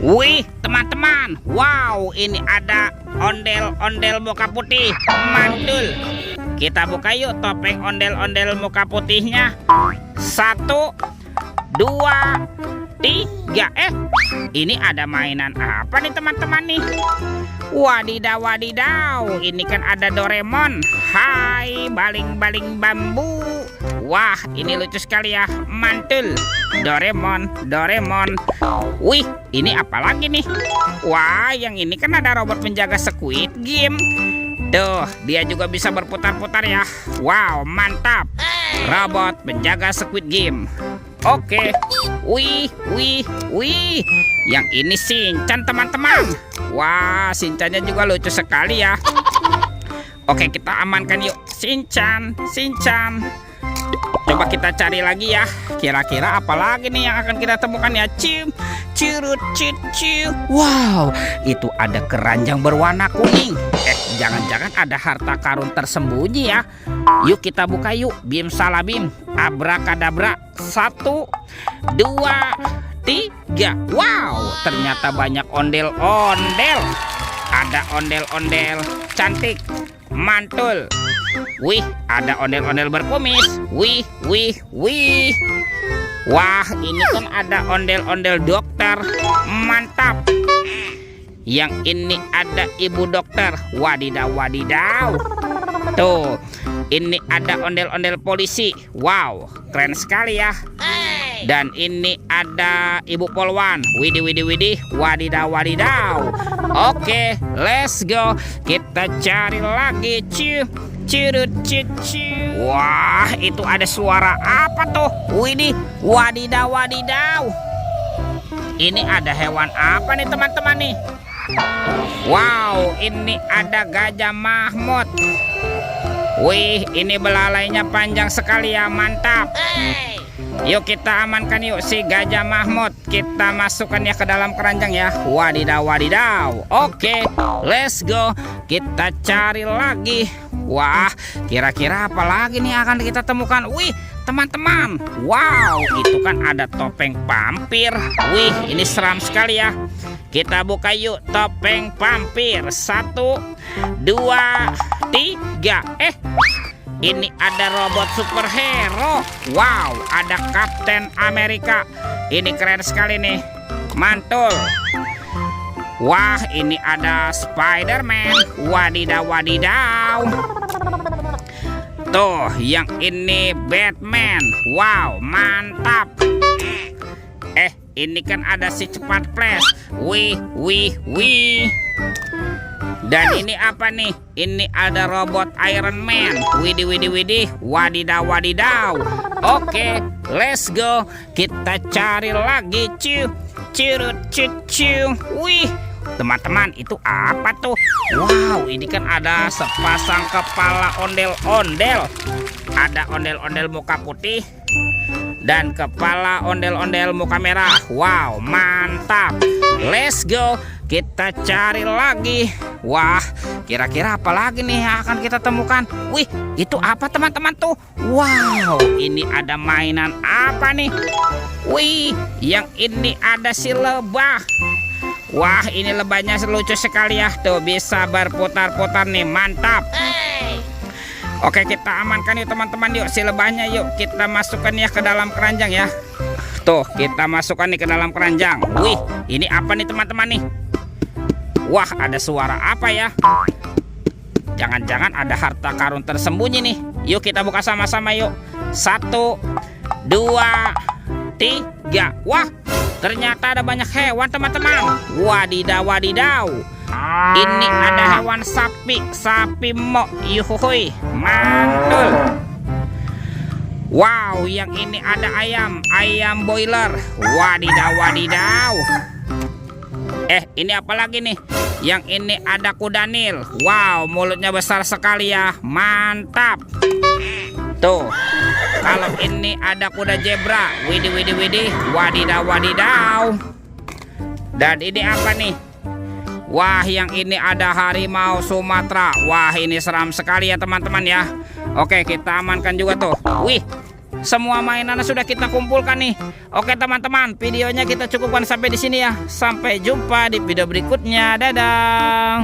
Wih, teman-teman. Wow, ini ada ondel-ondel muka putih. Mantul. Kita buka yuk topeng ondel-ondel muka putihnya. 1, 2, 3. Ini ada mainan apa nih teman-teman nih? Wadidaw, wadidaw. Ini kan ada Doraemon. Hai, baling-baling bambu. Wah, ini lucu sekali ya. Mantul. Doraemon, Doraemon. Wih, ini apa lagi nih? Wah, yang ini kan ada robot penjaga Squid Game. Tuh, dia juga bisa berputar-putar ya. Wow, mantap. Robot penjaga Squid Game. Oke. Wih, wih, wih. Yang ini Shinchan teman-teman. Wah, Shinchannya juga lucu sekali ya. Oke, kita amankan yuk. Shinchan, Shinchan. Coba kita cari lagi ya. Kira-kira apa lagi nih yang akan kita temukan ya? Cium, curut, ciu. Wow, itu ada keranjang berwarna kuning. Jangan-jangan ada harta karun tersembunyi ya. Yuk kita buka yuk. Bim salabim, abrakadabra. 1, 2, 3. Wow, ternyata banyak ondel-ondel. Ada ondel-ondel cantik. Mantul. Wih, ada ondel-ondel berkumis. Wih, wih, wih. Wah, ini kan ada ondel-ondel dokter. Mantap. Yang ini ada ibu dokter. Wadidaw, wadidaw. Tuh, ini ada ondel-ondel polisi. Wow, keren sekali ya. Dan ini ada ibu polwan. Widih, widih, widih. Wadidaw, wadidaw. Oke, let's go. Kita cari lagi. Curut, ciu. Wah, itu ada suara apa tuh? Widih, wadidaw, wadidaw. Ini ada hewan apa nih teman-teman nih? Wow, ini ada gajah Mahmud. Wih, ini belalainya panjang sekali ya, mantap. Yuk kita amankan yuk si gajah Mahmud. Kita masukkan ya ke dalam keranjang ya. Wadidaw, wadidaw. Oke, let's go. Kita cari lagi. Wah, kira-kira apa lagi nih akan kita temukan? Wih, teman-teman. Wow, itu kan ada topeng vampir. Wih, ini seram sekali ya. Kita buka yuk topeng vampir. 1, 2, 3. Ini ada robot superhero. Wow, ada Kapten Amerika. Ini keren sekali nih. Mantul. Wah, ini ada Spider-Man. Wadidaw, wadidaw. Tuh, yang ini Batman. Wow, mantap. Ini kan ada si cepat flash. Wih, wih, wih. Dan ini apa nih? Ini ada robot Iron Man. Widih, widih, widih. Wadidaw, wadidaw. Oke, let's go. Kita cari lagi. Curut, ciu. Wih, teman-teman, itu apa tuh? Wow, ini kan ada sepasang kepala ondel-ondel. Ada ondel-ondel muka putih dan kepala ondel-ondel muka merah. Wow, mantap. Let's go. Kita cari lagi. Wah, kira-kira apa lagi nih yang akan kita temukan? Wih, itu apa teman-teman tuh? Wow, ini ada mainan apa nih? Wih, yang ini ada si lebah. Wah, ini lebahnya lucu sekali ya. Tuh, bisa berputar-putar nih. Mantap. Oke, kita amankan yuk teman-teman. Yuk, si lebahnya yuk kita masukkan ya ke dalam keranjang ya. Tuh, kita masukkan nih ke dalam keranjang. Wih, ini apa nih teman-teman nih? Wah, ada suara apa ya? Jangan-jangan ada harta karun tersembunyi nih. Yuk kita buka sama-sama yuk. 1, 2, 3. Wah, ternyata ada banyak hewan teman-teman. Wadidaw, wadidaw. Ini ada hewan sapi mo. Yuhuhui, mantul. Wow, yang ini ada ayam boiler. Wadidaw, wadidaw. Ini apa lagi nih? Yang ini ada kuda Nil. Wow, mulutnya besar sekali ya. Mantap. Tuh, kalau ini ada kuda zebra. Widih, widih, widih. Wadidaw, wadidaw. Dan ini apa nih? Wah, yang ini ada harimau Sumatera. Wah, ini seram sekali ya teman-teman ya. Oke, kita amankan juga tuh. Wih, semua mainannya sudah kita kumpulkan nih. Oke teman-teman, videonya kita cukupkan sampai di sini ya. Sampai jumpa di video berikutnya. Dadah.